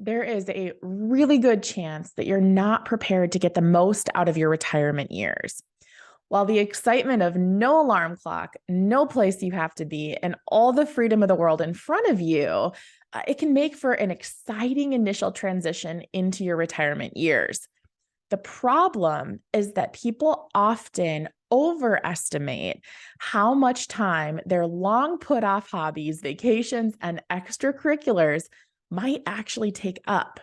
There is a really good chance that you're not prepared to get the most out of your retirement years. While the excitement of no alarm clock, no place you have to be, and all the freedom of the world in front of you, it can make for an exciting initial transition into your retirement years. The problem is that people often overestimate how much time their long put off hobbies, vacations, and extracurriculars might actually take up.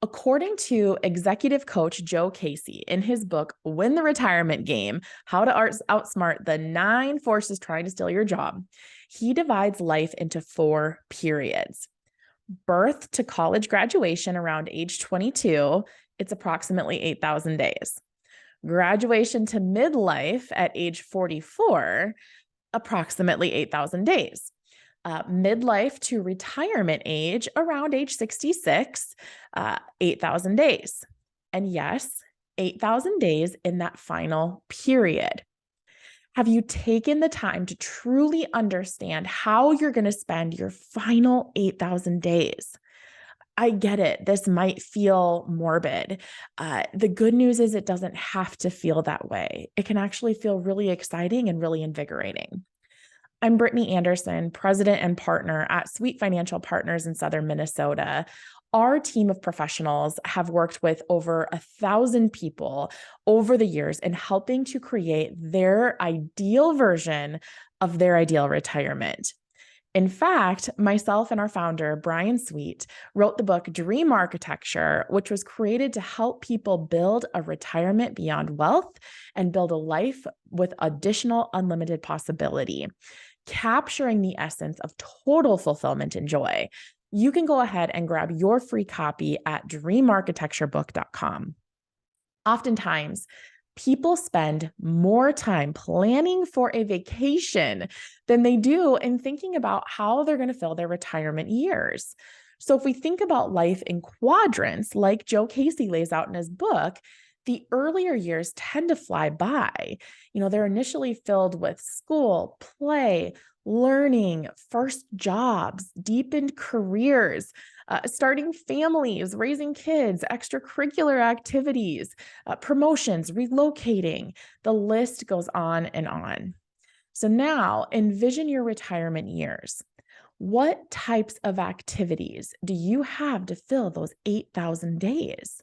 According to executive coach Joe Casey in his book, Win the Retirement Game, How to Outsmart the 9 Forces Trying to Steal Your Job, he divides life into 4 periods. Birth to college graduation around age 22, it's approximately 8,000 days. Graduation to midlife at age 44, approximately 8,000 days. Midlife to retirement age around age 66, 8,000 days. And yes, 8,000 days in that final period. Have you taken the time to truly understand how you're going to spend your final 8,000 days? I get it. This might feel morbid. The good news is it doesn't have to feel that way. It can actually feel really exciting and really invigorating. I'm Brittany Anderson, president and partner at Sweet Financial Partners in Southern Minnesota. Our team of professionals have worked with over 1,000 people over the years in helping to create their ideal version of their ideal retirement. In fact, myself and our founder, Brian Sweet, wrote the book Dream Architecture, which was created to help people build a retirement beyond wealth and build a life with additional unlimited possibility, capturing the essence of total fulfillment and joy. You can go ahead and grab your free copy at dreamarchitecturebook.com. Oftentimes, people spend more time planning for a vacation than they do in thinking about how they're going to fill their retirement years. So if we think about life in quadrants, like Joe Casey lays out in his book, the earlier years tend to fly by. They're initially filled with school, play, learning, first jobs, deepened careers, starting families, raising kids, extracurricular activities, promotions, relocating. The list goes on and on. So now envision your retirement years. What types of activities do you have to fill those 8,000 days?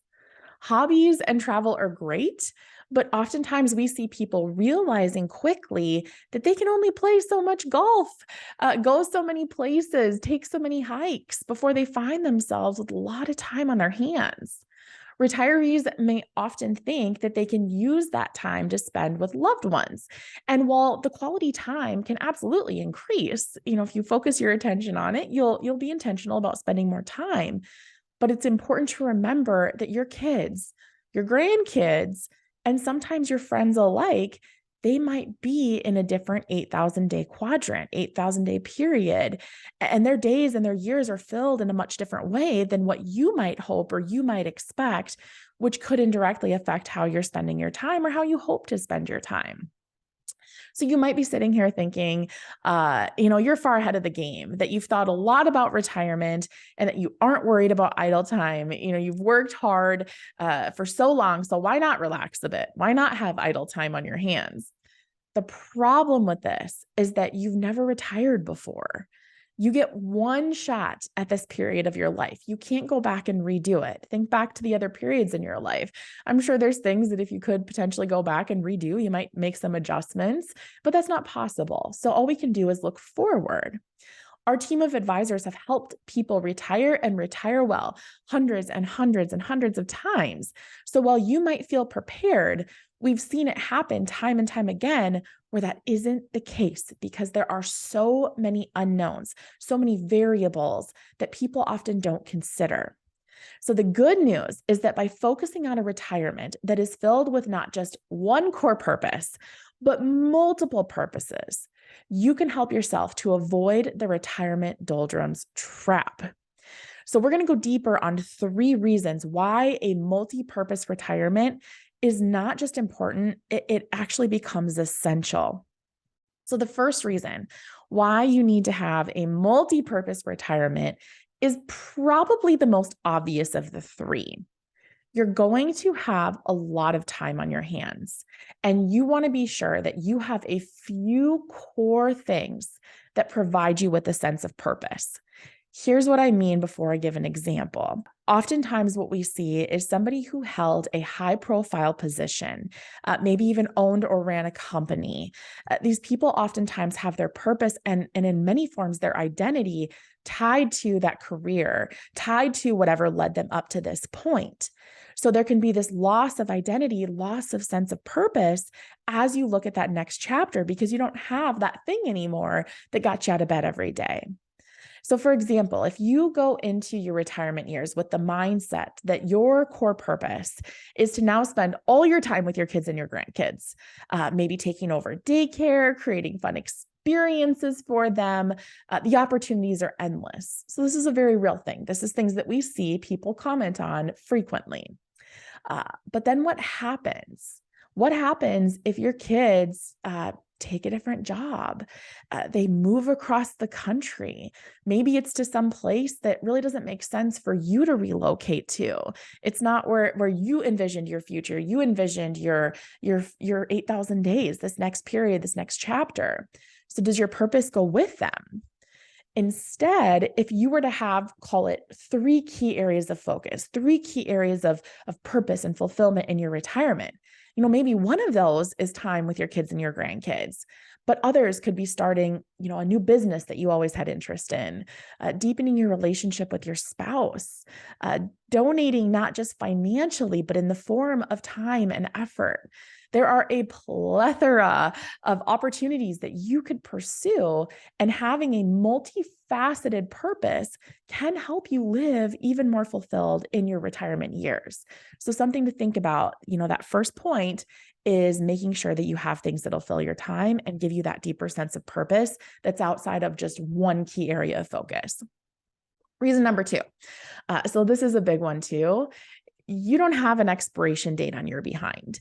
Hobbies and travel are great, but oftentimes we see people realizing quickly that they can only play so much golf, go so many places, take so many hikes before they find themselves with a lot of time on their hands. Retirees may often think that they can use that time to spend with loved ones. And while the quality time can absolutely increase, if you focus your attention on it, you'll be intentional about spending more time. But it's important to remember that your kids, your grandkids, and sometimes your friends alike, they might be in a different 8,000 day quadrant, 8,000 day period. And their days and their years are filled in a much different way than what you might hope or you might expect, which could indirectly affect how you're spending your time or how you hope to spend your time. So you might be sitting here thinking, you're far ahead of the game, that you've thought a lot about retirement and that you aren't worried about idle time. You've worked hard for so long. So why not relax a bit? Why not have idle time on your hands? The problem with this is that you've never retired before. You get one shot at this period of your life. You can't go back and redo it. Think back to the other periods in your life. I'm sure there's things that if you could potentially go back and redo, you might make some adjustments, but that's not possible. So all we can do is look forward. Our team of advisors have helped people retire and retire well hundreds and hundreds and hundreds of times. So while you might feel prepared, we've seen it happen time and time again where that isn't the case because there are so many unknowns, so many variables that people often don't consider. So the good news is that by focusing on a retirement that is filled with not just one core purpose, but multiple purposes, you can help yourself to avoid the retirement doldrums trap. So we're going to go deeper on 3 reasons why a multi-purpose retirement is not just important, it actually becomes essential. So the first reason why you need to have a multi-purpose retirement is probably the most obvious of the three. You're going to have a lot of time on your hands, and you want to be sure that you have a few core things that provide you with a sense of purpose. Here's what I mean before I give an example. Oftentimes, what we see is somebody who held a high profile position, maybe even owned or ran a company. These people oftentimes have their purpose and in many forms, their identity tied to that career, tied to whatever led them up to this point. So there can be this loss of identity, loss of sense of purpose as you look at that next chapter, because you don't have that thing anymore that got you out of bed every day. So for example, if you go into your retirement years with the mindset that your core purpose is to now spend all your time with your kids and your grandkids, maybe taking over daycare, creating fun experiences for them, the opportunities are endless. So this is a very real thing. This is things that we see people comment on frequently. But then what happens? What happens if your kids take a different job? They move across the country. Maybe it's to some place that really doesn't make sense for you to relocate to. It's not where you envisioned your future. You envisioned your 8,000 days, this next period, this next chapter. So does your purpose go with them? Instead, if you were to have, call it 3 key areas of focus, 3 key areas of purpose and fulfillment in your retirement, maybe one of those is time with your kids and your grandkids, but others could be starting, a new business that you always had interest in, deepening your relationship with your spouse, donating not just financially, but in the form of time and effort. There are a plethora of opportunities that you could pursue, and having a multifaceted purpose can help you live even more fulfilled in your retirement years. So something to think about, that first point is making sure that you have things that'll fill your time and give you that deeper sense of purpose that's outside of just one key area of focus. Reason number 2. So this is a big one too. You don't have an expiration date on your behind.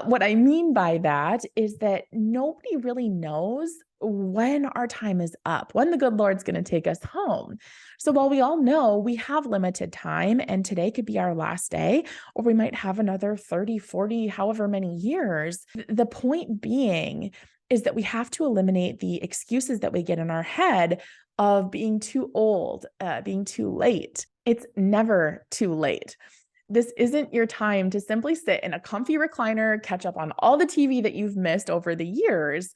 What I mean by that is that nobody really knows when our time is up, when the good Lord's going to take us home. So while we all know we have limited time and today could be our last day, or we might have another 30, 40, however many years, the point being is that we have to eliminate the excuses that we get in our head of being too old, being too late. It's never too late. This isn't your time to simply sit in a comfy recliner, catch up on all the TV that you've missed over the years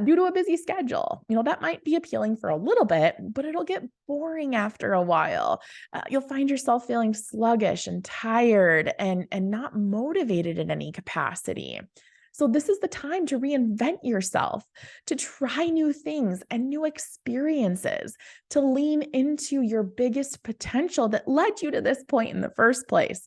due to a busy schedule. That might be appealing for a little bit, but it'll get boring after a while. You'll find yourself feeling sluggish and tired and not motivated in any capacity. So this is the time to reinvent yourself, to try new things and new experiences, to lean into your biggest potential that led you to this point in the first place.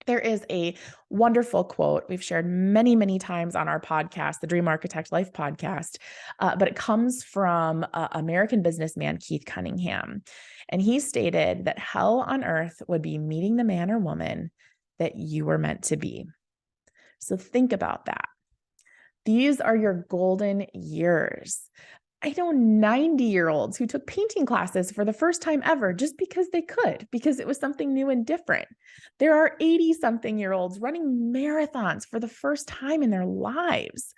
There is a wonderful quote we've shared many, many times on our podcast, the Dream Architect Life podcast, but it comes from American businessman Keith Cunningham. And he stated that hell on earth would be meeting the man or woman that you were meant to be. So think about that. These are your golden years. I know 90-year-olds who took painting classes for the first time ever just because they could, because it was something new and different. There are 80-something-year-olds running marathons for the first time in their lives.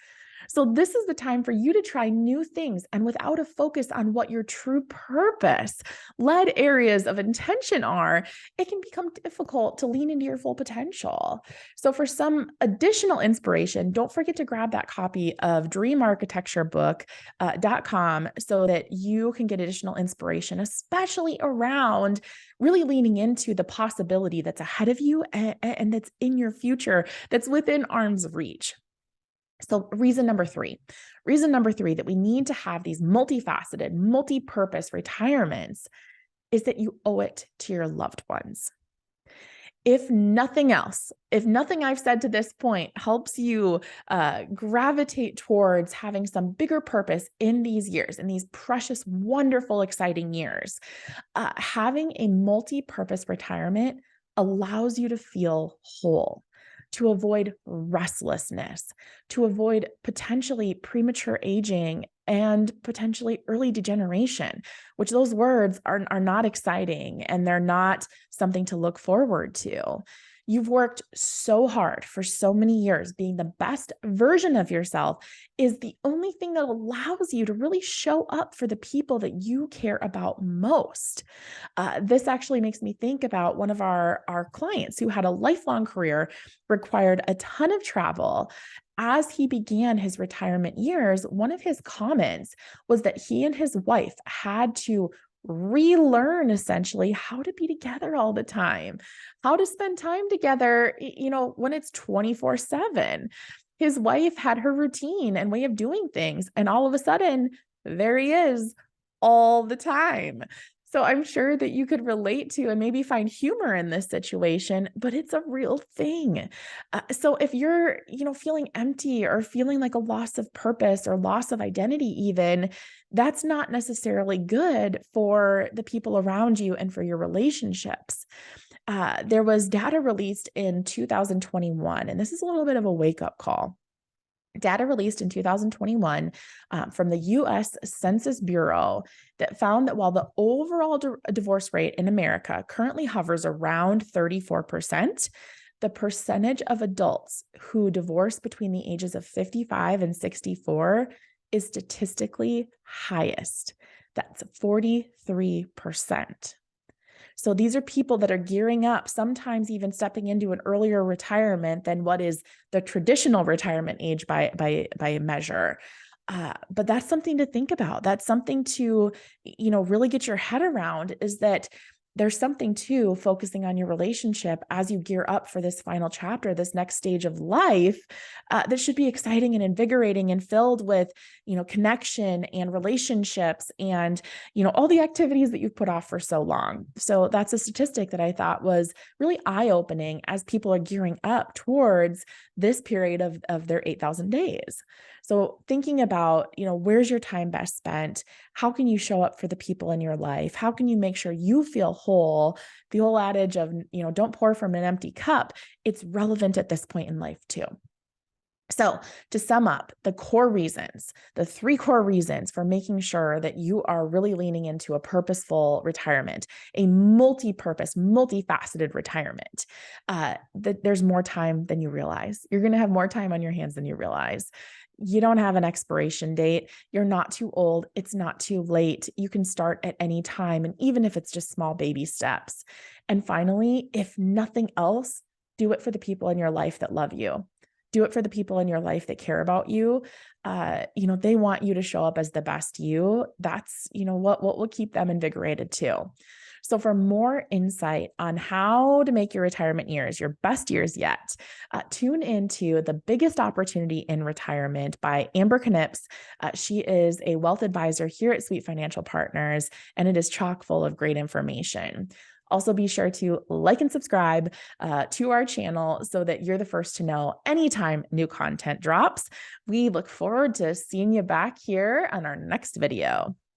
So this is the time for you to try new things, and without a focus on what your true purpose-led areas of intention are, it can become difficult to lean into your full potential. So for some additional inspiration, don't forget to grab that copy of dreamarchitecturebook.com so that you can get additional inspiration, especially around really leaning into the possibility that's ahead of you and that's in your future, that's within arm's reach. So reason number 3 that we need to have these multifaceted, multi-purpose retirements is that you owe it to your loved ones. If nothing else, if nothing I've said to this point helps you gravitate towards having some bigger purpose in these years, in these precious, wonderful, exciting years, having a multi-purpose retirement allows you to feel whole, to avoid restlessness, to avoid potentially premature aging and potentially early degeneration, which those words are not exciting and they're not something to look forward to. You've worked so hard for so many years. Being the best version of yourself is the only thing that allows you to really show up for the people that you care about most. This actually makes me think about one of our clients who had a lifelong career, required a ton of travel. As he began his retirement years, one of his comments was that he and his wife had to relearn essentially how to be together all the time, how to spend time together, when it's 24/7. His wife had her routine and way of doing things, and all of a sudden, there he is all the time. So I'm sure that you could relate to and maybe find humor in this situation, but it's a real thing. So if you're, feeling empty or feeling like a loss of purpose or loss of identity even, that's not necessarily good for the people around you and for your relationships. There was data released in 2021, and this is a little bit of a wake-up call. Data released in 2021 from the U.S. Census Bureau that found that while the overall divorce rate in America currently hovers around 34%, the percentage of adults who divorce between the ages of 55 and 64 is statistically highest. That's 43%. So these are people that are gearing up, sometimes even stepping into an earlier retirement than what is the traditional retirement age by a measure. But that's something to think about. That's something to, really get your head around, is that there's something to focusing on your relationship as you gear up for this final chapter, this next stage of life, that should be exciting and invigorating and filled with, connection and relationships and, all the activities that you've put off for so long. So that's a statistic that I thought was really eye-opening as people are gearing up towards this period of their 8,000 days. So thinking about, where's your time best spent? How can you show up for the people in your life? How can you make sure you feel whole? The whole adage of, don't pour from an empty cup, it's relevant at this point in life too. So to sum up, the three core reasons for making sure that you are really leaning into a purposeful retirement, a multi-purpose, multifaceted retirement, that there's more time than you realize. You're going to have more time on your hands than you realize. You don't have an expiration date. You're not too old. It's not too late. You can start at any time. And even if it's just small baby steps. And finally, if nothing else, do it for the people in your life that love you. Do it for the people in your life that care about you. They want you to show up as the best you. That's, what will keep them invigorated too. So for more insight on how to make your retirement years your best years yet, tune into The Biggest Opportunity in Retirement by Amber Knips. She is a wealth advisor here at Sweet Financial Partners, and it is chock full of great information. Also, be sure to like and subscribe to our channel so that you're the first to know anytime new content drops. We look forward to seeing you back here on our next video.